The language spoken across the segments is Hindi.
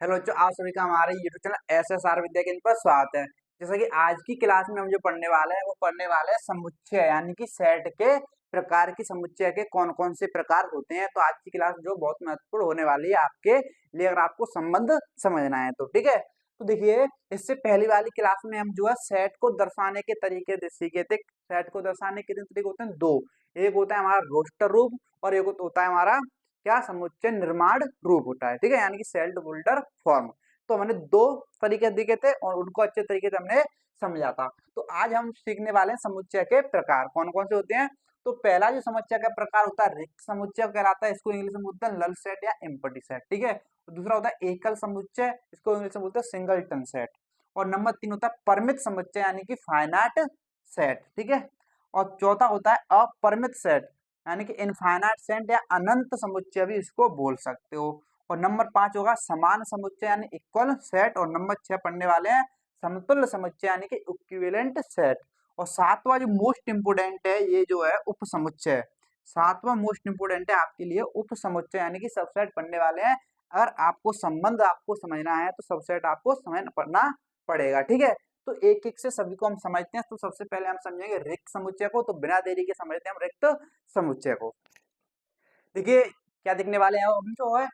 हेलो बच्चों, आप सभी का हमारे यूट्यूब चैनल एसएसआर विद्या केंद्र पर स्वागत है। जैसा कि आज की क्लास में हम जो पढ़ने वाले हैं वो पढ़ने वाले हैं समुच्चय, यानी कि सेट के प्रकार की समुच्चय के कौन कौन से प्रकार होते हैं। तो आज की क्लास जो बहुत महत्वपूर्ण होने वाली है आपके लिए, अगर आपको संबंध समझना है तो ठीक है। तो देखिए, इससे पहली वाली क्लास में हम जो है सेट को दर्शाने के तरीके सीखे थे। सेट को दर्शाने के तरीके होते हैं दो। एक होता है हमारा रोस्टर रूप और एक होता है हमारा क्या समुच्चय निर्माण रूप होता है, ठीक है, यानी कि सेट होल्डर फॉर्म। तो हमने दो तरीके दिखे थे और उनको अच्छे तरीके से हमने समझा था। तो आज हम सीखने वाले हैं समुच्चय के प्रकार कौन कौन से होते हैं। तो पहला जो समुच्चय का प्रकार होता है रिक्त समुच्चय कहलाता है, इसको इंग्लिश में बोलते हैं नल सेट या एम्प्टी सेट, ठीक है। तो दूसरा होता है एकल समुच्चय, इसको इंग्लिश में बोलते हैं सिंगलटन सेट। और नंबर 3 होता है परिमित समुच्चय यानी कि फाइनाइट सेट, ठीक है। और चौथा होता है अपरिमित सेट यानी कि इनफाइनाइट सेट या अनंत समुच्चय भी इसको बोल सकते हो। और नंबर 5 होगा समान समुच्चय यानी इक्वल सेट। और नंबर 6 पढ़ने वाले हैं समतुल्य समुच्चय यानी कि इक्विवेलेंट सेट। और सातवां जो मोस्ट इंपोर्टेंट है ये जो है उप समुच्चय। सातवां मोस्ट इंपोर्टेंट है आपके लिए उप समुच्चय यानी कि सबसेट पढ़ने वाले हैं। अगर आपको संबंध आपको समझना है तो सबसेट आपको समझना पढ़ना पड़ेगा, ठीक है। तो एक एक से सभी को हम समझते हैं। तो सबसे पहले हम समझेंगे रिक्त समुच्चय को। तो बिना देरी के समझते हैं हम रिक्त समुच्चय को। देखिए क्या देखने वाले हैं हम जो है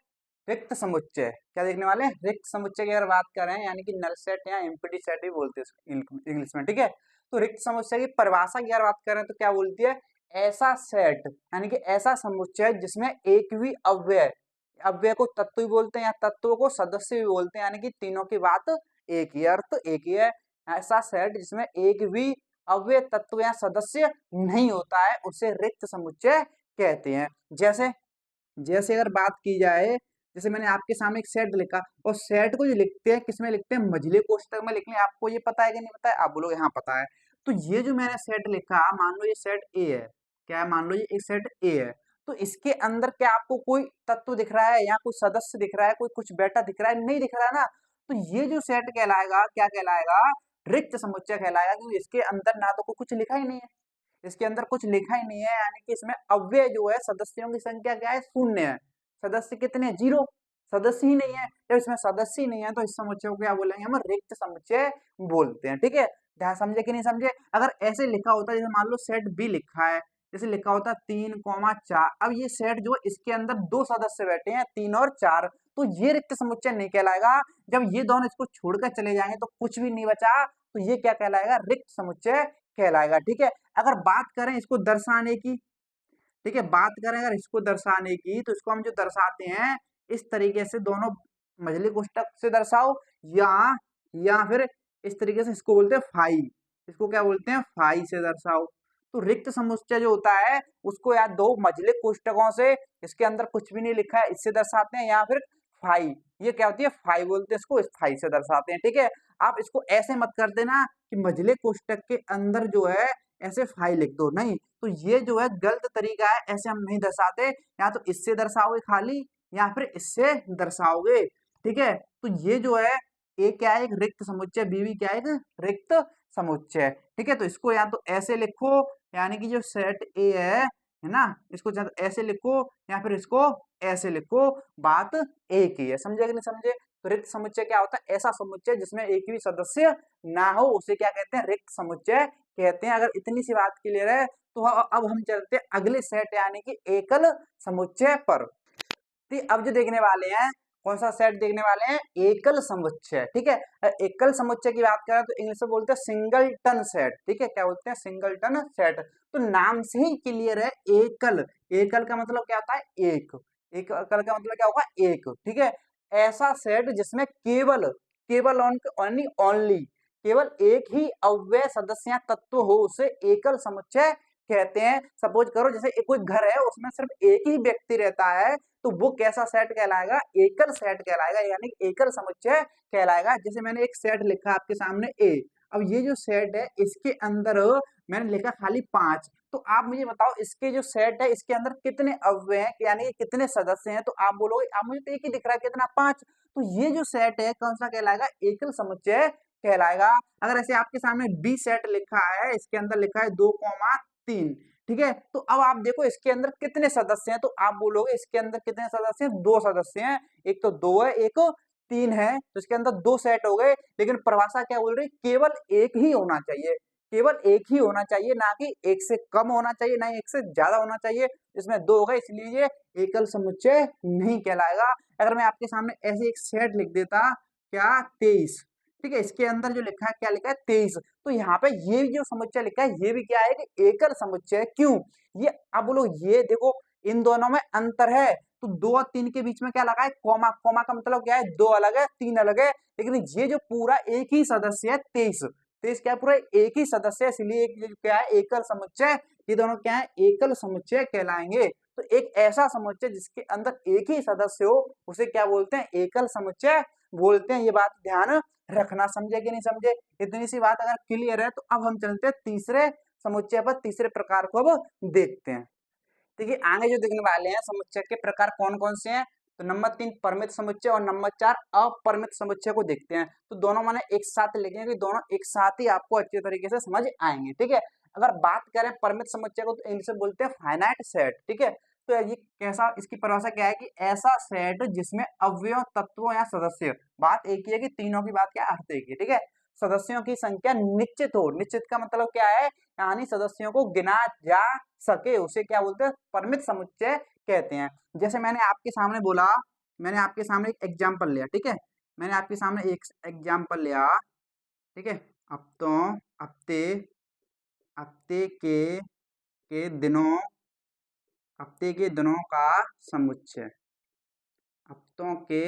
रिक्त समुच्चय। क्या देखने वाले हैं रिक्त समुच्चय की अगर बात करें यानी कि नल सेट या एम्प्टी सेट भी बोलते हैं इंग्लिश में, ठीक है। तो रिक्त समुच्चय की परिभाषा की अगर बात करें तो क्या बोलती है, ऐसा सेट यानी कि ऐसा समुच्चय जिसमें एक भी अव्यय, अव्यय को तत्व भी बोलते हैं या तत्वों को सदस्य भी बोलते हैं, यानी कि तीनों की बात एक ही है, अर्थ एक ही है। ऐसा सेट जिसमें एक भी अव्यय तत्व या सदस्य नहीं होता है उसे रिक्त समुच्चय कहते हैं। जैसे जैसे अगर बात की जाए, जैसे मैंने आपके सामने एक सेट लिखा और सेट को जो लिखते हैं किसमें लिखते हैं, मझले कोष्ठक में लिख लें। आपको ये पता है कि नहीं पता है, आप बोलोगे हाँ पता है। तो ये जो मैंने सेट लिखा, मान लो ये सेट ए है, क्या है, मान लो ये एक सेट ए है। तो इसके अंदर क्या आपको कोई तत्व दिख रहा है या कोई सदस्य दिख रहा है, कोई कुछ बेटा दिख रहा है, नहीं दिख रहा है ना। तो ये जो सेट कहलाएगा क्या कहलाएगा, रिक्त समुच्चय कहलाएगा, क्योंकि इसके अंदर ना तो कुछ लिखा ही नहीं है, इसके अंदर कुछ लिखा ही नहीं है, यानी कि इसमें अव्यय जो है सदस्यों की संख्या क्या है, शून्य है। सदस्य कितने, जीरो, सदस्य ही नहीं है। जब इसमें सदस्य ही नहीं है तो इस समुच्चय को क्या बोलेंगे हम, रिक्त समुच्चय बोलते हैं, ठीक है। ध्यान समझे कि नहीं समझे। अगर ऐसे लिखा होता है, जैसे मान लो सेट बी लिखा है, जैसे लिखा होता है 3,4। अब ये सेट जो इसके अंदर दो सदस्य बैठे हैं 3 और 4, तो ये रिक्त समुच्चय नहीं कहलाएगा। जब ये दोनों इसको छोड़कर चले जाएंगे तो कुछ भी नहीं बचा, तो ये क्या कहलाएगा, रिक्त समुच्चय कहलाएगा, ठीक है। अगर बात करें इसको दर्शाने की, ठीक है, बात करें अगर इसको दर्शाने की, तो इसको हम जो दर्शाते हैं इस तरीके से, दोनों मझली कोष्ठक से दर्शाओ या फिर इस तरीके से, इसको बोलते हैं फाई, इसको क्या बोलते हैं, फाई से दर्शाओ। तो रिक्त समुच्चय जो होता है उसको या दो मझले कोष्ठकों से, इसके अंदर कुछ भी नहीं लिखा है, इससे दर्शाते हैं, या फिर फाई, ये क्या होती है, फाई बोलते हैं इसको, इस फाई से दर्शाते हैं, ठीक है। आप इसको ऐसे मत कर देना कि मझले कोष्ठक के अंदर जो है ऐसे फाई लिख दो, नहीं। तो ये जो है गलत तरीका है, ऐसे हम नहीं दर्शाते। या तो इससे दर्शाओगे खाली या फिर इससे दर्शाओगे, ठीक है। तो ये जो है ए क्या है, एक रिक्त समुच्चय, बी भी क्या है, एक रिक्त समुच्चय, ठीक है। तो इसको या तो ऐसे लिखो, यानी कि जो सेट ए है ना, इसको या तो ऐसे लिखो या फिर इसको ऐसे लिखो, बात एक ही है, समझे कि नहीं समझे। तो रिक्त समुच्चय क्या होता है, ऐसा समुच्चय जिसमें एक भी सदस्य ना हो उसे क्या कहते हैं, रिक्त समुच्चय कहते हैं। अगर इतनी सी बात क्लियर है तो अब हम चलते हैं अगले सेट यानी कि एकल समुच्चय पर। तो अब जो देखने वाले हैं, कौन सा सेट देखने वाले हैं, एकल समुच्चय, ठीक है। एकल समुच्चय की बात करें तो इंग्लिश में बोलते हैं सिंगलटन सेट, ठीक है, क्या बोलते हैं, सिंगलटन सेट। तो नाम से ही क्लियर है, एकल, एकल का मतलब क्या होता है, एक, एकल का मतलब क्या होगा, एक, ठीक है। ऐसा सेट जिसमें केवल केवल ओनली केवल एक ही अव्यय सदस्य या तत्व हो उसे एकल समुच्चय कहते हैं। सपोज करो जैसे एक कोई घर है उसमें सिर्फ एक ही व्यक्ति रहता है, तो वो कैसा सेट कहलाएगा, एकल सेट कहलाएगा, यानी एकल समुच्चय कहलाएगा। जैसे मैंने एक सेट लिखा आपके सामने ए, अब ये जो सेट है इसके अंदर मैंने लिखा खाली 5, तो आप मुझे बताओ इसके जो सेट है इसके अंदर कितने अव्यय हैं, यानी कितने सदस्य हैं। तो आप बोलोगे आप मुझे तो एक ही दिख रहा है, कितना, 5। तो ये जो सेट है कौन सा कहलाएगा, एकल समुच्चय कहलाएगा। अगर ऐसे आपके सामने बी सेट लिखा है, इसके अंदर लिखा है 2,3, ठीक है। तो अब आप देखो इसके अंदर कितने सदस्य हैं, तो आप बोलोगे इसके अंदर कितने सदस्य हैं, 2 सदस्य हैं, एक तो 2 है, एक 3 है तो इसके अंदर 2 सेट हो गए, लेकिन परिभाषा क्या बोल रही है, केवल एक ही होना चाहिए, केवल एक ही होना चाहिए, ना कि एक से कम होना चाहिए, ना ही एक से ज्यादा होना चाहिए। इसमें 2 हो गए, इसलिए ये एकल समुच्चय नहीं कहलाएगा। अगर मैं आपके सामने ऐसे एक सेट लिख देता, क्या 23, ठीक है, इसके अंदर जो लिखा है, क्या लिखा है 23, तो यहाँ पे ये जो समुच्चय लिखा है ये भी क्या है कि एकल समुच्चय। क्यों? ये अब बोलो, ये देखो इन दोनों में अंतर है, तो 2 और 3 के बीच में क्या लगा है, कॉमा। कॉमा का मतलब क्या है, 2 अलग है 3 अलग है, लेकिन ये जो पूरा एक ही सदस्य है 23, 23 क्या है, पूरा एक ही सदस्य है, इसलिए क्या है, एकल समुच्चय। ये दोनों क्या है, एकल समुच्चय कहलाएंगे। तो एक ऐसा समुच्चय जिसके अंदर एक ही सदस्य हो, उसे क्या बोलते हैं, एकल समुच्चय बोलते हैं। ये बात ध्यान रखना, समझे कि नहीं समझे? इतनी सी बात अगर क्लियर है, तो अब हम चलते हैं तीसरे समुच्चय पर, तीसरे प्रकार को अब देखते हैं। देखिए आगे जो देखने वाले हैं समुच्चय के प्रकार कौन कौन से हैं, तो नंबर 3 परिमित समुच्चय और नंबर 4 अपरिमित समुच्चय को देखते हैं। तो दोनों मैंने एक साथ लिखे कि दोनों एक साथ ही आपको अच्छे तरीके से समझ आएंगे, ठीक है। अगर बात करें परिमित समुच्चय को, तो इंग्लिश में बोलते हैं फाइनाइट सेट, ठीक है। तो ये कैसा, इसकी परिभाषा क्या है कि ऐसा सेट जिसमें अवयव, तत्वों या सदस्य, बात एक ही है कि तीनों की बात क्या अर्थ एक ही, ठीक है, सदस्यों की संख्या निश्चित हो। निश्चित का मतलब क्या है, यानी सदस्यों को गिना जा सके, उसे क्या बोलते हैं, परिमित समुच्चय कहते हैं। जैसे मैंने आपके सामने बोला, मैंने आपके सामने एक एग्जांपल लिया, ठीक है, मैंने आपके सामने एक एग्जांपल लिया, ठीक है, हफ्तों, हफ्ते, हफ्ते के दिनों, हफ्ते के दिनों का समुच्चय, हफ्तों के,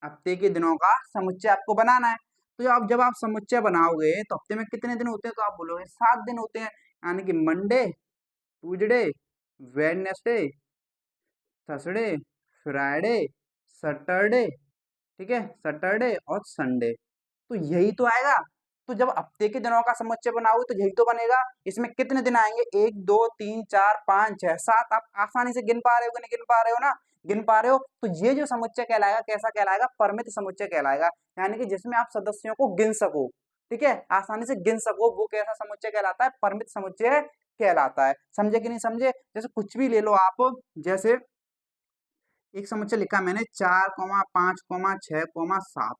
हफ्ते के दिनों का समुच्चय आपको बनाना है। तो जब आप समुच्चय बनाओगे तो हफ्ते में कितने दिन होते हैं, तो आप बोलोगे 7 दिन होते हैं, यानी कि Monday, Tuesday, Wednesday, Thursday, Friday, Saturday, ठीक है, सैटरडे और संडे, तो यही तो आएगा। तो जब हफ्ते के दिनों का समुच्चय बनाओगे तो यही तो बनेगा। इसमें कितने दिन आएंगे, 1 2 3 4 5 6 7, आप आसानी से गिन पा रहे हो कि नहीं गिन पा रहे हो ना, गिन पा रहे हो। तो ये जो समुच्चय कहलाएगा, कैसा कहलाएगा, परिमित समुच्चय कहलाएगा, यानी कि जिसमें आप सदस्यों को गिन सको, ठीक है, आसानी से गिन सको, वो कैसा समुच्चय कहलाता है, परिमित समुच्चय कहलाता है। समझे कि नहीं समझे? जैसे कुछ भी ले लो आप, जैसे एक समुच्चय लिखा मैंने 4, 5, 6, 7,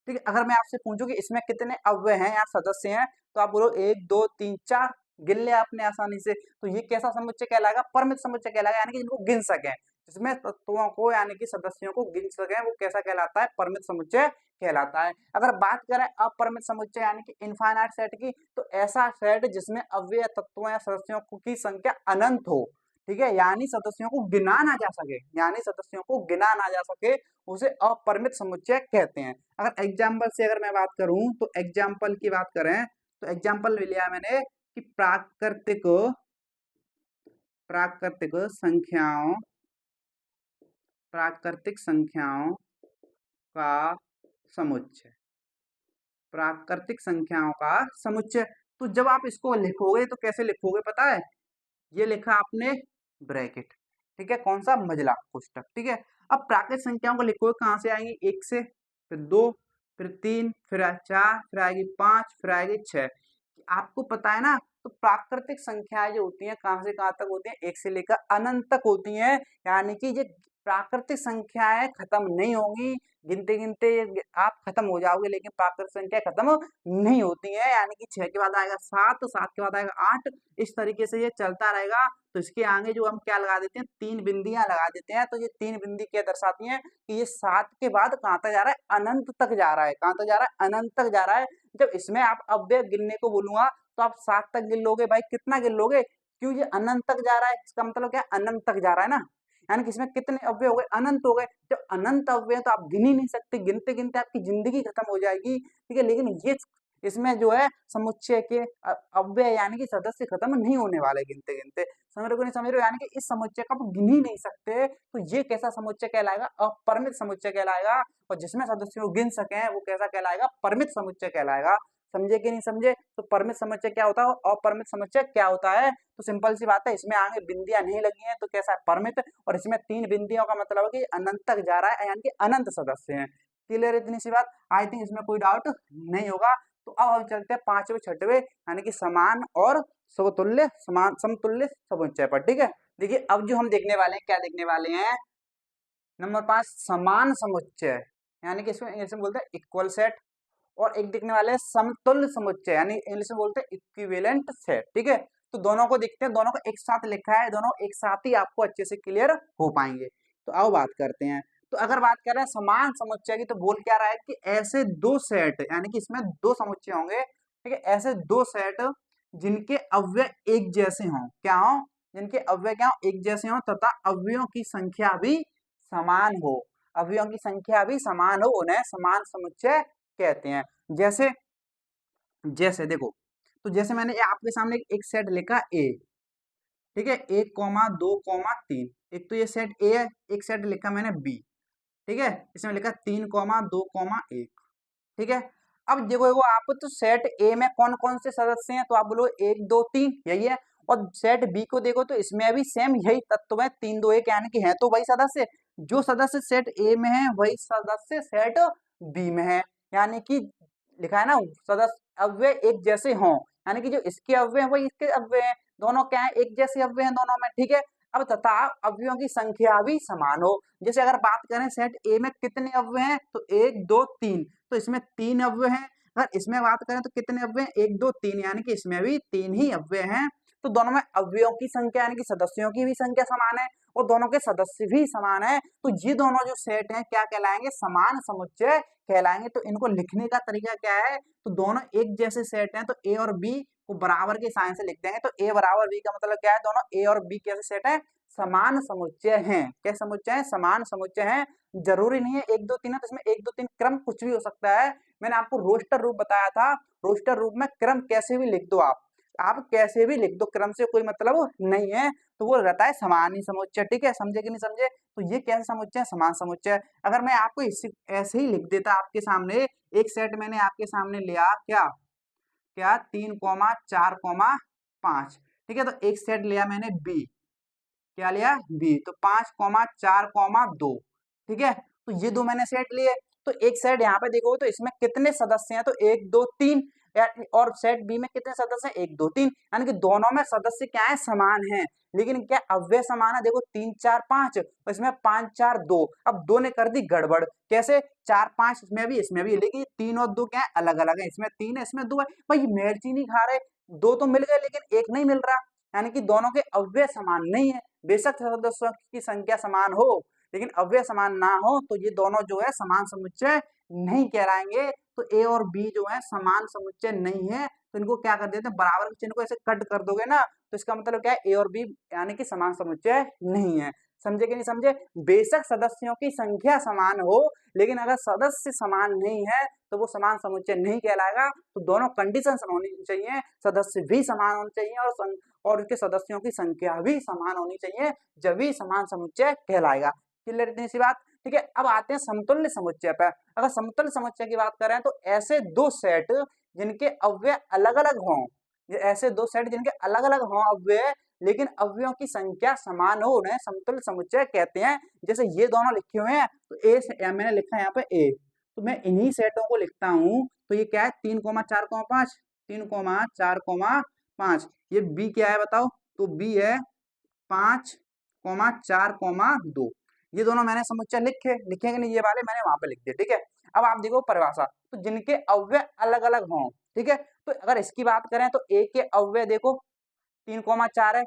ठीक है। अगर मैं आपसे पूछूं कि इसमें कितने अव्यय हैं या सदस्य हैं, तो आप बोलो 1 2 3 4, गिन ले आपने आसानी से। तो ये कैसा समुच्चय कहलाएगा, परिमित समुच्चय कहलाएगा, यानी कि जिनको गिन सकें, जिसमें तत्वों को यानी कि सदस्यों को गिन सकें, वो कैसा कहलाता है, परिमित समुच्चय कहलाता है। अगर बात करें अपरिमित समुच्चय यानी कि इनफाइनाइट सेट की, तो ऐसा सेट जिसमें अव्यय, तत्वों या सदस्यों की संख्या अनंत हो, ठीक है, यानी सदस्यों को गिना ना जा सके, यानी सदस्यों को गिना ना जा सके, उसे अपरिमित समुच्चय कहते हैं। अगर एग्जाम्पल से अगर मैं बात करूं, तो एग्जाम्पल की बात करें, तो एग्जाम्पल लिया मैंने कि प्राकृतिक, प्राकृतिक संख्याओं, प्राकृतिक संख्याओं का समुच्चय, प्राकृतिक संख्याओं का समुच्चय। तो जब आप इसको लिखोगे तो कैसे लिखोगे पता है, ये लिखा आपने ब्रैकेट, ठीक है, कौन सा, मझला कोष्टक, ठीक है। अब प्राकृतिक संख्याओं को लिखोगे, कहां से आएंगी, 1 से, फिर 2, फिर 3, फिर 4, फिर आएगी 5, फिर आएगी 6। आपको पता है ना, तो प्राकृतिक संख्याएं जो होती हैं कहां से कहां तक होती हैं, 1 से लेकर अनंत तक होती हैं, यानी कि ये प्राकृतिक संख्याएं खत्म नहीं होंगी, गिनते गिनते आप खत्म हो जाओगे, लेकिन प्राकृतिक संख्या खत्म नहीं होती है, यानी कि 6 के बाद आएगा 7, 7 के बाद आएगा 8, इस तरीके से ये चलता रहेगा। तो इसके आगे जो हम क्या लगा देते हैं, 3 बिंदियां लगा देते हैं, तो ये 3 बिंदी क्या दर्शाती हैं कि ये 7 के बाद कहां तक जा रहा है, अनंत तक जा रहा है, कहां तक जा रहा है, अनंत तक जा रहा है। जब इसमें आप अव्यय गिनने को बोलूंगा, तो आप 7 तक गिन लोगे, भाई कितना गिन लोगे, क्यों, ये अनंत तक जा रहा है, इसका मतलब क्या, अनंत तक जा रहा है ना, यानी कि इसमें कितने अव्यय हो गए, अनंत हो गए। जब अनंत अव्यय तो आप गिन ही नहीं सकते, गिनते गिनते आपकी जिंदगी खत्म हो जाएगी, ठीक है। लेकिन ये इसमें जो है समुच्चय के अव्यय यानी कि सदस्य खत्म नहीं होने वाले गिनते गिनते, समझ रहे हो नहीं समझ रहे हो, यानी कि इस समुच्चय को आप गिन ही नहीं सकते। तो ये कैसा समुच्चय कहलाएगा, अपरिमित समुच्चय कहलाएगा, और जिसमें सदस्यों को गिन सके वो कैसा कहलाएगा, परिमित समुच्चय कहलाएगा। समझे कि नहीं समझे? तो परिमित समुच्चय क्या होता है, अपरिमित समुच्चय क्या होता है, तो सिंपल सी बात है, इसमें आगे बिंदियां नहीं लगी हैं तो कैसा है, परिमित, और इसमें 3 बिंदियों का मतलब है कि अनंत तक जा रहा है, यानी कि अनंत सदस्य हैं। क्लियर, इतनी सी बात, आई थिंक इसमें कोई डाउट नहीं होगा। तो अब हम चलते हैं 5वें 6वें यानी कि समान और समतुल्य, समान समतुल्य समुच्चय पर, ठीक है। देखिए अब जो हम देखने वाले हैं, क्या देखने वाले हैं, नंबर 5 समान समुच्चय, यानी कि इसमें इंग्लिश में बोलते हैं इक्वल सेट, और एक दिखने वाले हैं समतुल्य समुच्चय, यानी इंग्लिश में बोलते हैं इक्विवेलेंट सेट। ठीक है, तो दोनों को देखते हैं, दोनों को एक साथ लिखा है, दोनों एक साथ ही आपको अच्छे से क्लियर हो पाएंगे। तो आओ बात करते हैं। तो अगर बात कर रहे हैं समान समुच्चय की, तो बोल क्या रहा है कि ऐसे दो सेट, यानी कि इसमें दो समुच्चय होंगे, ठीक है, ऐसे दो सेट जिनके अवयव एक जैसे हों, क्या हो, जिनके अवयव क्या हो, एक जैसे हों, तथा अवयवों की संख्या भी समान हो, अवयवों की संख्या भी समान हो, उन्हें समान समुच्चय कहते हैं। जैसे जैसे देखो, तो जैसे मैंने आपके सामने एक सेट लिखा ए, ठीक है, 1,2,3, एक तो ये सेट ए है, एक सेट लिखा मैंने बी, ठीक है, इसमें लिखा 3,2,1, ठीक है। अब देखो आप, तो सेट ए में कौन कौन से सदस्य हैं, तो आप बोलो 1 2 3 यही है, और सेट बी को देखो तो इसमें भी सेम यही तत्व है, 3 2 1, यानी कि है तो वही सदस्य, जो सदस्य सेट ए में है वही सदस्य सेट बी में है, यानी कि लिखा है ना, सदस्य अव्यय एक जैसे हों, यानी कि जो इसके अव्यय हैं वही इसके अव्यय हैं, दोनों क्या है, एक जैसे अव्यय हैं दोनों में, ठीक है। अब तथा अवयवों की संख्या भी समान हो, जैसे अगर बात करें सेट ए में कितने अव्यय हैं, तो 1 2 3, तो इसमें 3 अव्यय हैं। अगर इसमें बात करें तो कितने अव्यय हैं, 1 2 3, यानी कि इसमें भी 3 ही अव्यय हैं। तो दोनों में अव्ययों की संख्या यानी कि सदस्यों की भी संख्या समान है, और दोनों के सदस्य भी समान है, तो ये दोनों जो सेट हैं क्या कहलाएंगे, समान समुच्चय कहलाएंगे। तो इनको लिखने का तरीका क्या है, तो दोनों एक जैसे सेट हैं, तो ए और बी को बराबर के साइन से लिख देंगे, तो ए बराबर बी का मतलब क्या है, दोनों ए और बी कैसे सेट है, समान समुच्चय हैं। क्या समुच्चय है, समान समुच्चय हैं। जरूरी नहीं है 1 2 3 है, तो इसमें 1 2 3 क्रम कुछ भी हो सकता है, मैंने आपको रोस्टर रूप बताया था, रोस्टर रूप में क्रम कैसे भी लिख दो आप कैसे भी लिख दो, क्रम से कोई मतलब नहीं है, तो वो रहता है समान ही समुच्चय। ठीक है, समझे कि नहीं समझे, तो ये कैसे समुच्चय, समान समुच्चय। अगर मैं आपको ऐसे ही लिख देता आपके सामने, एक सेट मैंने आपके सामने लिया, क्या क्या 3,4,5, ठीक है, तो एक सेट लिया मैंने बी, क्या लिया बी, तो 5,4,2, ठीक है, तो ये दो मैंने सेट लिए। तो एक सेट यहाँ पे देखो तो इसमें कितने सदस्य हैं, तो 1 2 3, और सेट बी में कितने सदस्य हैं, 1 2 3, यानी कि दोनों में सदस्य क्या है, समान है, लेकिन क्या अव्यय समान है, देखो 3 4 5, और इसमें 5 4 2, अब दो ने कर दी गड़बड़, कैसे 4 5 इसमें भी, लेकिन 3 और 2 क्या है, अलग अलग है, इसमें 3 है इसमें 2 है, भाई मिर्च ही नहीं खा रहे, दो तो मिल गए लेकिन एक नहीं मिल रहा, यानी कि दोनों के अव्यय समान नहीं है। बेशक सदस्यों की संख्या समान हो, लेकिन अव्यय समान ना हो, तो ये दोनों जो है समान समुच्चय नहीं कहलाएंगे। तो ए और बी जो है समान समुच्चय नहीं है, तो इनको क्या कर देते हैं, बराबर के चिन्ह को ऐसे कट कर दोगे ना, तो इसका मतलब क्या है, ए और बी यानी कि समान समुच्चय नहीं है। समझे कि नहीं समझे, बेशक सदस्यों की संख्या समान हो, लेकिन अगर सदस्य समान नहीं है तो वो समान समुच्चय नहीं कहलाएगा। तो दोनों कंडीशन होनी चाहिए, सदस्य भी समान होने चाहिए और उसके सदस्यों की संख्या भी समान होनी चाहिए, जब भी समान समुच्चय कहलाएगा। क्लियर इतनी सी बात, ठीक है। अब आते हैं समतुल्य समुच्चय पर। अगर समतुल्य समुच्चय की बात करें तो ऐसे दो सेट जिनके अव्यय अलग अलग हों, ऐसे दो सेट जिनके अलग अलग हों अव्यय, लेकिन अव्ययों की संख्या समान हो, उन्हें समतुल्य समुच्चय कहते हैं। जैसे ये दोनों लिखे हुए हैं, तो ए से मैंने लिखा है यहाँ पे ए, तो मैं इन्हीं सेटों को लिखता हूँ, तो ये क्या है 3,4,5, 3,4,5, ये बी क्या है बताओ, तो बी है 5,4,2, ये दोनों मैंने समुच्चय लिखे कि नहीं, ये वाले मैंने वहां पे लिख दिए, ठीक है। अब आप देखो परिभाषा, तो जिनके अव्यय अलग अलग हों, ठीक है, तो अगर इसकी बात करें तो ए के अव्यय देखो 3,4 है,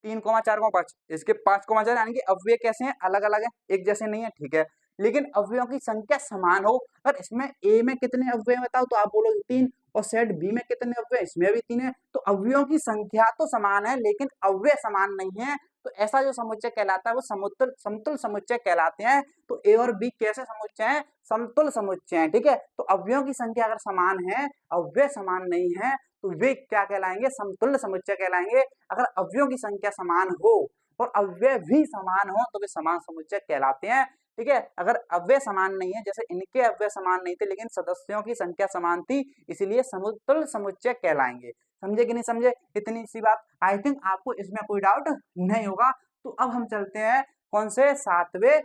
3,4,5, इसके 5,4, यानी कि अव्यय कैसे हैं, अलग अलग है, एक जैसे नहीं है, ठीक है, लेकिन अव्ययों की संख्या समान हो। अगर इसमें ए में कितने अव्यय बताओ, तो आप बोलोगे 3, और सेट बी में कितने अव्यय, इसमें भी 3 है, तो अव्ययों की संख्या तो समान है लेकिन अव्यय समान नहीं है, तो ऐसा जो समुच्चय कहलाता है वो समतुल्य समुच्चय कहलाते हैं। तो ए और बी कैसे समुच्चय हैं, समतुल्य समुच्चय हैं, ठीक है। तो अव्ययों की संख्या अगर समान है, अव्यय समान नहीं है, तो वे क्या कहलाएंगे, समतुल्य समुच्चय कहलाएंगे। अगर अव्ययों की संख्या समान हो और अव्यय भी समान हो तो वे समान समुच्चय कहलाते हैं, ठीक है। अगर अव्यय समान नहीं है, जैसे इनके अव्यय समान नहीं थे लेकिन सदस्यों की संख्या समान थी, इसलिए समतुल्य समुच्चय कहलाएंगे। समझे कि नहीं समझे, इतनी सी बात, आई थिंक आपको इसमें कोई डाउट नहीं होगा। तो अब हम चलते हैं कौन से, 7वें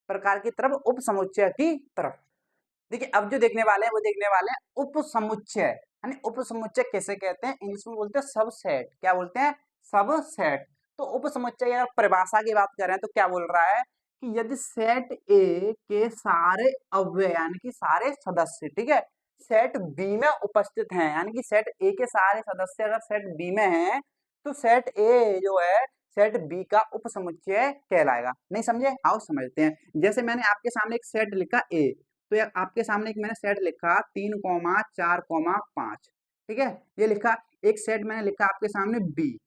प्रकार की तरफ, उप समुच्चय की तरफ। देखिए अब जो देखने वाले हैं वो देखने वाले हैं उप समुच्चय, यानी उप समुच्चय कैसे कहते हैं, इंग्लिश में बोलते हैं सबसेट, क्या बोलते हैं, सबसेट। तो उप समुच्चय या परिभाषा की बात करें तो क्या बोल रहा है कि यदि सेट ए के सारे अव्यय यानी कि सारे सदस्य, ठीक है, सेट बी में उपस्थित हैं, यानी कि सेट ए के सारे सदस्य अगर सेट बी में हैं तो सेट ए जो है सेट बी का उपसमुच्चय कहलाएगा। नहीं समझे? आओ समझते हैं। जैसे मैंने आपके सामने एक सेट लिखा ए, तो ये आपके सामने एक मैंने सेट लिखा 3,4,5, ठीक है, ये लिखा। एक सेट मैंने लिखा आपके सामने बी,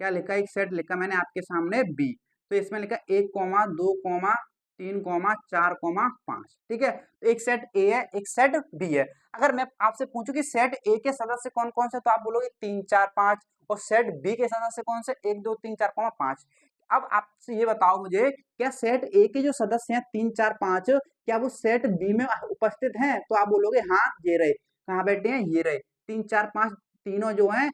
क्या लिखा, एक सेट लिखा मैंने आपके सामने बी, तो इसमें लिखा 1,2,3,4,5, ठीक है। तो एक सेट ए है, एक सेट बी है। अगर मैं आपसे पूछूं कि सेट ए के सदस्य कौन कौन से, तो आप बोलोगे 3, 4, 5, और सेट बी के सदस्य कौन से, 1, 2, 3, 4, 5। अब आपसे ये बताओ मुझे, क्या सेट ए के जो सदस्य हैं 3, 4, 5, क्या वो सेट बी में उपस्थित हैं? तो आप बोलोगे हाँ, ये रहे। कहाँ बैठे हैं? ये रहे। 3, 4, 5 तीनों जो हैं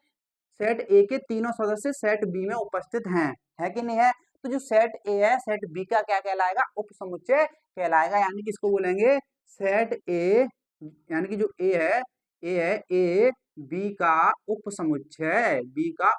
सेट ए के तीनों सदस्य सेट बी में उपस्थित हैं, है कि नहीं है? तो जो सेट ए है सेट बी का क्या कहलाएगा? उपसमुच्चय कहलाएगा। यानी कि इसको बोलेंगे सेट ए, यानी कि जो ए बी का उपसमुच्चय, बी का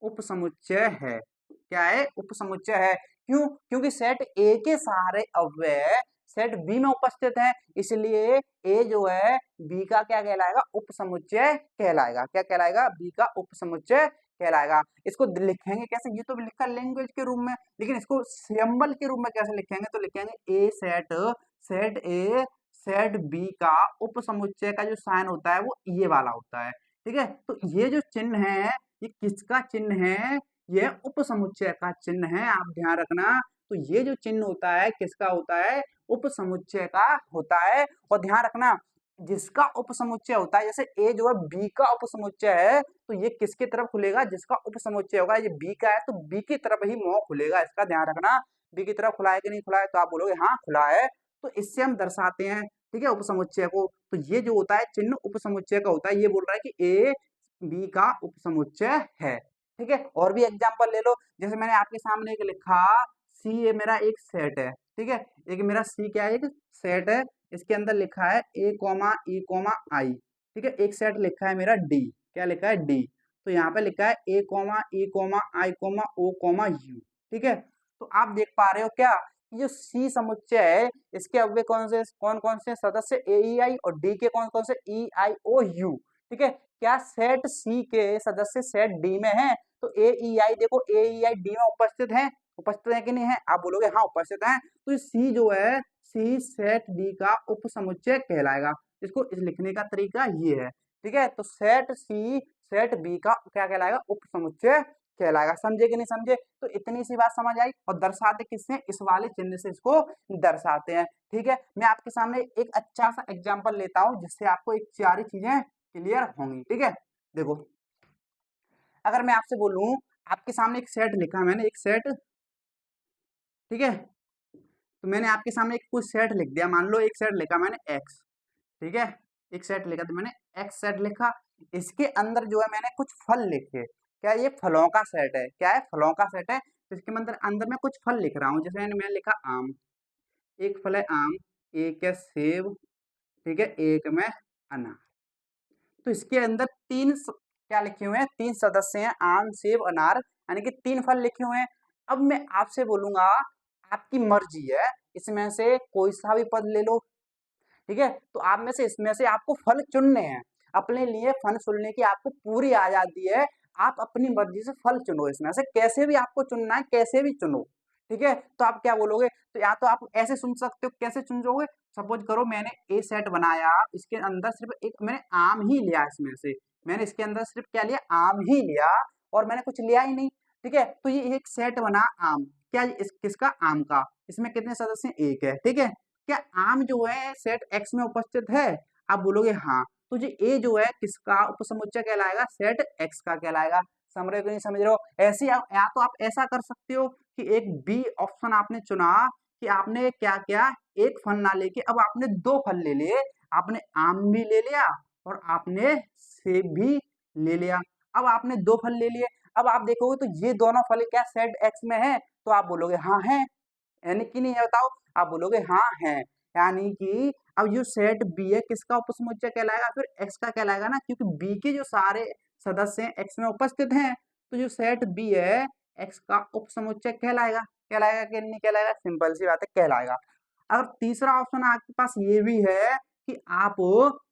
उपसमुच्चय है। क्या है? उपसमुच्चय है। क्यों? क्योंकि सेट ए के सारे अव्यय सेट बी में उपस्थित हैं, इसलिए ए जो है बी का क्या कहलाएगा? उपसमुच्चय कहलाएगा। क्या कहलाएगा? बी का उपसमुच्चय कहलाएगा। इसको लिखेंगे कैसे? ये तो लिखा लैंग्वेज के रूप में, लेकिन इसको सिंबल के रूप में कैसे लिखेंगे? तो लिखेंगे ए सेट ए सेट बी का उपसमुच्चय का जो साइन होता है वो ये वाला होता है, ठीक है। तो ये जो चिन्ह है ये किसका चिन्ह है? ये उपसमुच्चय का चिन्ह है, आप ध्यान रखना। तो ये जो चिन्ह होता है किसका होता है? उपसमुच्चय का होता है। और ध्यान रखना, जिसका उपसमुच्चय होता है, जैसे ए जो है बी का उपसमुच्चय है, तो ये किसकी तरफ खुलेगा? जिसका उपसमुच्चय होगा, ये बी का है तो बी की तरफ ही मुंह खुलेगा। इसका ध्यान रखना, बी की तरफ खुला है कि नहीं खुला है? तो आप बोलोगे हाँ खुला है। तो इससे हम दर्शाते हैं, ठीक है, उपसमुच्चय को। तो ये जो होता है चिन्ह उपसमुच्चय का होता है। ये बोल रहा है कि ए बी का उपसमुच्चय है, ठीक है। और भी एग्जांपल ले लो, जैसे मैंने आपके सामने एक लिखा सी, ये मेरा एक सेट है, ठीक है। एक मेरा सी क्या है? एक सेट है। इसके अंदर लिखा है ए कॉमा ई कॉमा आई, ठीक है। एक सेट लिखा है मेरा डी, क्या लिखा है? डी। तो यहाँ पे लिखा है A comma E comma I comma O comma U, ठीक है। तो आप देख पा रहे हो क्या, ये सी समुच्चय है, इसके अव्यय कौन कौन से सदस्य? ए ई आई, और डी के कौन कौन से? ई आई ओ यू, ठीक है। क्या सेट सी के सदस्य सेट डी में हैं? तो ए ई आई, देखो ए ई आई डी में उपस्थित है कि नहीं है? आप बोलोगे हाँ उपस्थित है। तो सी जो है सी सेट डी का उपसमुच्चय कहलाएगा। इसको इस लिखने का तरीका ये है, ठीक है। तो सेट सी सेट बी का क्या कहलाएगा? उपसमुच्चय कहलाएगा। समझे कि नहीं समझे? तो इतनी सी बात समझ आई। और दर्शाते किससे? इस वाले चिन्ह से इसको दर्शाते हैं, ठीक है। मैं आपके सामने एक अच्छा सा एग्जाम्पल लेता हूं जिससे आपको एक सारी चीजें क्लियर होंगी, ठीक है। देखो, अगर मैं आपसे बोलूं, आपके सामने एक सेट लिखा मैंने, एक सेट, ठीक है। तो मैंने आपके सामने एक कुछ सेट लिख दिया, मान लो एक सेट लिखा मैंने एक्स, ठीक है। एक सेट लिखा तो मैंने एक्स सेट लिखा। इसके अंदर जो है मैंने कुछ फल लिखे। क्या ये फलों का सेट है? क्या है? फलों का सेट है। तो इसके अंदर अंदर मैं कुछ फल लिख रहा हूँ। जैसे मैंने लिखा आम, एक फल है आम, एक है सेब, ठीक है, एक में अनार। तो इसके अंदर क्या लिखे हुए हैं? 3 सदस्य हैं, आम सेब अनार, यानी कि 3 फल लिखे हुए हैं। अब मैं आपसे बोलूंगा, आपकी मर्जी है, इसमें से कोई सा भी पद ले लो, ठीक है। तो आप में से इसमें से आपको फल चुनने हैं, अपने लिए फल चुनने की आपको पूरी आजादी है। आप अपनी मर्जी से फल चुनो, इसमें से कैसे भी आपको चुनना है, कैसे भी चुनो, ठीक है। तो आप क्या बोलोगे? तो या तो आप ऐसे सुन सकते हो, कैसे चुनोगे? सपोज करो मैंने ए सेट बनाया, इसके अंदर सिर्फ एक मैंने आम ही लिया, इसमें से मैंने इसके अंदर सिर्फ क्या लिया? आम ही लिया, और मैंने कुछ लिया ही नहीं, ठीक है। तो ये एक सेट बना आम, क्या किसका? आम का। इसमें कितने सदस्य हैं? एक है, ठीक है। क्या आम जो है सेट एक्स में उपस्थित है? आप बोलोगे हाँ। तो जो ए जो है किसका उपसमुच्चय कहलाएगा? सेट एक्स का कहलाएगा। समझ रहे हो कि नहीं समझ रहे हो? ऐसे या तो आप ऐसा कर सकते हो कि एक बी ऑप्शन आपने चुना, कि आपने क्या किया, एक फल ना लेके अब आपने 2 फल ले लिए, आपने आम भी ले लिया और आपने सेब भी ले लिया। अब आपने 2 फल ले लिए, अब आप देखोगे तो ये दोनों फल क्या सेट एक्स में है? तो आप बोलोगे हाँ है, यानी कि नहीं है? बताओ। आप बोलोगे हाँ है, यानी कि अब जो सेट बी है किसका उपसमुच्चय कहलाएगा? फिर एक्स का कहलाएगा ना, क्योंकि बी के जो सारे सदस्य हैं एक्स में उपस्थित हैं। तो जो सेट बी है एक्स का उपसमुच्चय कहलाएगा। कहलाएगा कि नहीं कहलाएगा? सिंपल सी बात है, कहलाएगा। अगर तीसरा ऑप्शन आपके पास ये भी है कि आप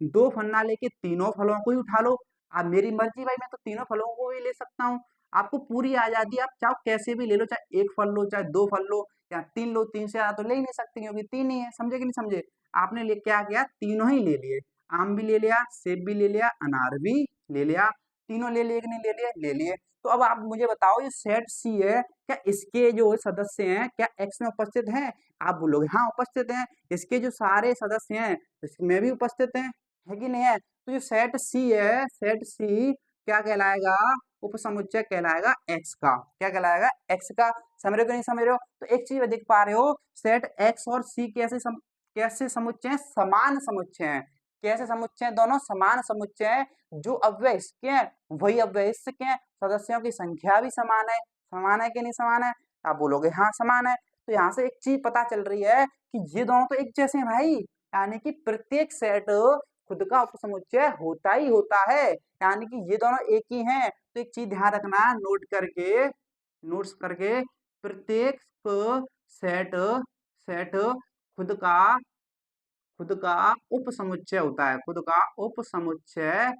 दो फन्ना लेके तीनों फलों को ही उठा लो। आप मेरी मर्जी भाई, मैं तो तीनों फलों को भी ले सकता हूँ, आपको पूरी आजादी, आप चाहो कैसे भी ले लो, चाहे एक फल लो, चाहे दो फल लो, या तीन लो, तीन से ज्यादा तो ले ही नहीं सकते क्योंकि तीन ही है। समझे कि नहीं समझे? आपने ले क्या किया, तीनों ही ले लिए, आम भी ले लिया, सेब भी ले लिया, अनार भी ले लिया, तीनों ले लिए कि नहीं ले लिए? ले लिए। तो अब आप मुझे बताओ, ये सेट सी है, क्या इसके जो सदस्य हैं क्या एक्स में उपस्थित हैं? आप बोलोगे हाँ उपस्थित हैं। इसके जो सारे सदस्य हैं इसमें भी उपस्थित हैं, है कि नहीं है? तो जो सेट सी है, सेट सी क्या कहलाएगा? उपसमुच्चय कहलाएगा एक्स का। क्या कहलाएगा? एक्स का। समझ रहे हो कि नहीं समझ रहे हो? तो एक चीज देख पा रहे हो, सेट एक्स और सी कैसे समुच्चय हैं? समान समुच्चय हैं। कैसे समुच्चय हैं? दोनों समान समुच्चय हैं। जो अव्यय इसके हैं वही अव्यय इसके हैं। सदस्यों की संख्या भी समान है। समान है कि नहीं समान है? आप बोलोगे हाँ समान है। तो यहाँ से एक चीज पता चल रही है कि ये दोनों तो एक जैसे हैं भाई, यानी कि प्रत्येक सेट खुद का उपसमुच्चय होता ही होता है, यानी कि ये दोनों एक ही हैं। तो एक चीज ध्यान रखना, नोट्स करके, प्रत्येक सेट सेट खुद का खुद का उपसमुच्चय होता है। खुद का उपसमुच्चय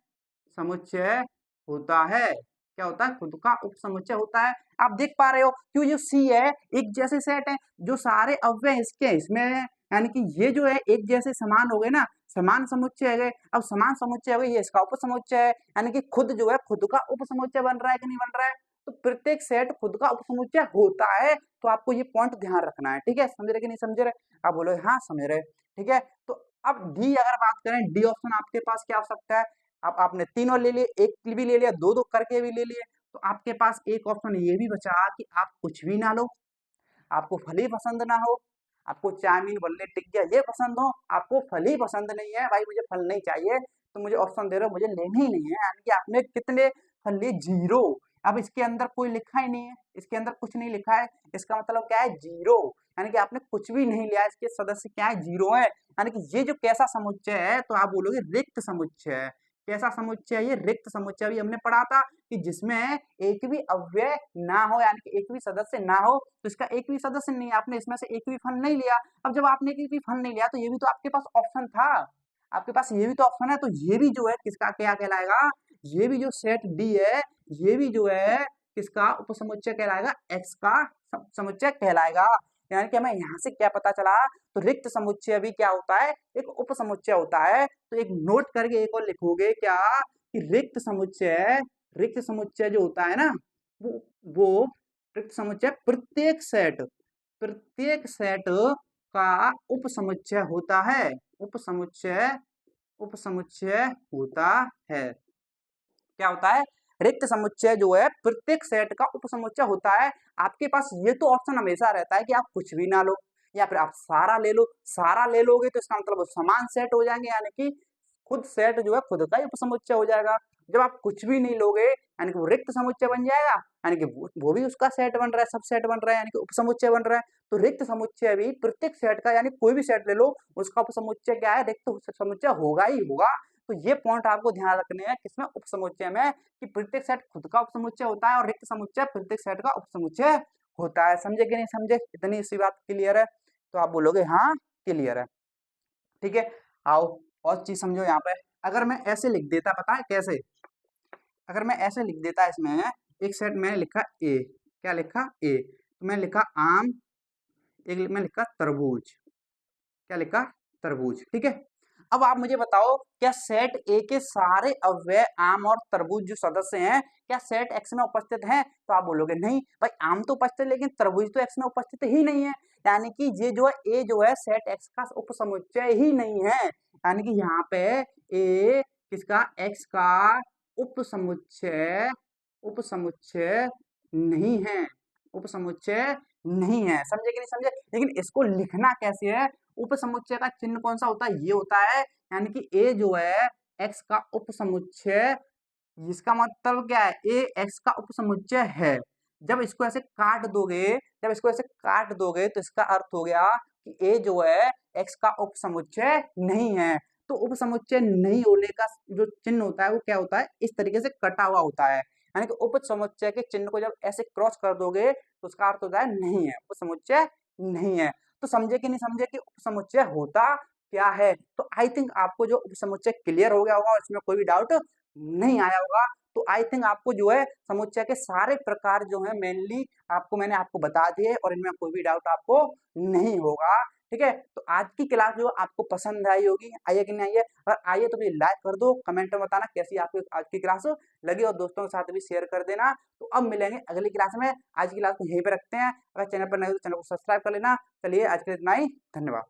समुच्चय होता है। क्या होता है? खुद का उपसमुच्चय होता है। आप देख पा रहे हो क्यों जो सी है एक जैसे सेट है, जो सारे अव्यय इसके इसमें है, यानी कि ये जो है एक जैसे समान हो गए ना, समान समुच्चय है गए। अब समान समुच्चय हो गए, ये इसका उपसमुच्चय है, यानी कि खुद जो है खुद का उपसमुच्चय बन रहा है कि नहीं बन रहा है? तो प्रत्येक सेट खुद का उपसमुच्चय होता है। तो आपको ये पॉइंट ध्यान रखना है, ठीक है? समझ रहे कि नहीं समझ रहे? आप बोलो हाँ समझ रहे, ठीक है? तो अब डी अगर बात करें, डी ऑप्शन आपके पास क्या हो सकता है? अब आपने तीनों ले लिए, एक भी ले लिया, दो दो करके भी ले लिए, तो आपके पास एक ऑप्शन ये भी बचा कि आप कुछ भी ना लो, आपको फल ही पसंद ना हो, आपको चाउमीन बल्ले टिकिया ये पसंद हो, आपको फल ही पसंद नहीं है, भाई मुझे फल नहीं चाहिए, तो मुझे ऑप्शन दे रहे हो, मुझे लेने ही नहीं है, यानी कि आपने कितने फल लिए? जीरो। अब इसके अंदर कोई लिखा ही नहीं है, इसके अंदर कुछ नहीं लिखा है, इसका मतलब क्या है? जीरो। यानी कि आपने कुछ भी नहीं लिया, इसके सदस्य क्या है? जीरो है। यानी कि ये जो कैसा समुच्चय है? तो आप बोलोगे रिक्त समुच्चय है। कैसा समुच्चय है ये? रिक्त समुच्चय। भी हमने पढ़ा था कि जिसमें एक भी अव्यय ना हो, यानी कि एक भी सदस्य ना हो, तो इसका एक भी सदस्य नहीं, आपने इसमें से एक भी फल नहीं लिया। अब जब आपने एक भी फल नहीं लिया तो ये भी तो आपके पास ऑप्शन था, आपके पास ये भी तो ऑप्शन है, तो ये भी जो है किसका क्या कहलाएगा? ये भी जो सेट डी है, ये भी जो है किसका उपसमुच्चय कहलाएगा? एक्स का समुच्चय कहलाएगा। यानी कि हमें यहाँ से क्या पता चला? तो रिक्त समुच्चय भी क्या होता है? एक उपसमुच्चय होता है। तो एक नोट करके एक और लिखोगे क्या कि रिक्त समुच्चय जो होता है ना, वो रिक्त समुच्चय प्रत्येक सेट का उपसमुच्चय होता है। उपसमुच्चय उपसमुच्चय होता है। क्या होता है? रिक्त समुच्चय जो है प्रत्येक सेट का उपसमुच्चय होता है। आपके पास ये तो ऑप्शन हमेशा रहता है कि आप कुछ भी ना लो, या फिर आप सारा ले लो। सारा ले लोगे तो इसका मतलब समान सेट हो जाएंगे, यानी कि खुद सेट जो है खुद का ही उपसमुच्चय हो जाएगा। जब आप कुछ भी नहीं लोगे, यानी कि वो रिक्त समुच्चय बन जाएगा, यानी कि वो भी उसका सेट बन रहा है, सब सेट बन रहा है, यानी कि उपसमुच्चय बन रहा है। तो रिक्त समुच्चय भी प्रत्येक सेट का, यानी कोई भी सेट ले लो, उसका उपसमुच्चय क्या है? रिक्त समुच्चय होगा ही होगा। तो ये पॉइंट आपको ध्यान रखने हैं किसमें? उपसमुच्चय में, कि प्रत्येक सेट खुद का उपसमुच्चय होता है और रिक्त समुच्चय प्रत्येक सेट का उपसमुच्चय होता है। समझे कि नहीं समझे? इतनी सी बात क्लियर है? तो आप बोलोगे हाँ क्लियर है, ठीक है। आओ और चीज समझो यहाँ पे। अगर मैं ऐसे लिख देता, पता है कैसे? अगर मैं ऐसे लिख देता, इसमें एक सेट मैंने लिखा ए, क्या लिखा? ए। तो मैं लिखा आम, एक मैं लिखा तरबूज, क्या लिखा? तरबूज, ठीक है। अब आप मुझे बताओ, क्या सेट ए के सारे अव्यय आम और तरबूज जो सदस्य हैं, क्या सेट एक्स में उपस्थित हैं? तो आप बोलोगे नहीं भाई, आम तो उपस्थित है लेकिन तरबूज तो एक्स में उपस्थित ही नहीं है, यानी कि ये जो है ए जो है सेट एक्स का उपसमुच्चय ही नहीं है। यानी कि यहाँ पे ए किसका? एक्स का उपसमुच्चय उपसमुच्चय नहीं है, उपसमुच्चय नहीं है। समझे कि नहीं समझे? लेकिन इसको लिखना कैसे है? उपसमुच्चय का चिन्ह कौन सा होता है? ये होता है, यानी कि ए जो है एक्स का उपसमुच्चय, इसका मतलब क्या है? ए एक्स का उपसमुच्चय है। जब इसको ऐसे काट दोगे, जब इसको ऐसे काट दोगे तो इसका अर्थ हो गया कि ए जो है एक्स का उपसमुच्चय नहीं है। तो उपसमुच्चय नहीं होने का जो चिन्ह होता है वो क्या होता है? इस तरीके से कटा हुआ होता है, यानी कि उपसमुच्चय के चिन्ह को जब ऐसे क्रॉस कर दोगे तो उसका अर्थ होता है नहीं है, उपसमुच्चय नहीं है। तो समझे कि नहीं समझे कि उपसमुच्चय होता क्या है? तो आई थिंक आपको जो उपसमुच्चय क्लियर हो गया होगा और इसमें कोई भी डाउट नहीं आया होगा। तो आई थिंक आपको जो है समुच्चय के सारे प्रकार जो है मेनली मैंने आपको बता दिए और इनमें कोई भी डाउट आपको नहीं होगा। ठीक है, तो आज की क्लास जो आपको पसंद आई होगी, आई है कि नहीं आई है? अगर आई है तो भी लाइक कर दो, कमेंट में बताना कैसी आपको आज की क्लास लगी और दोस्तों के साथ भी शेयर कर देना। तो अब मिलेंगे अगली क्लास में। आज की क्लास को यहीं पे रखते हैं। अगर चैनल पर नए हो तो चैनल को सब्सक्राइब कर लेना। चलिए आज के लिए इतना ही, धन्यवाद।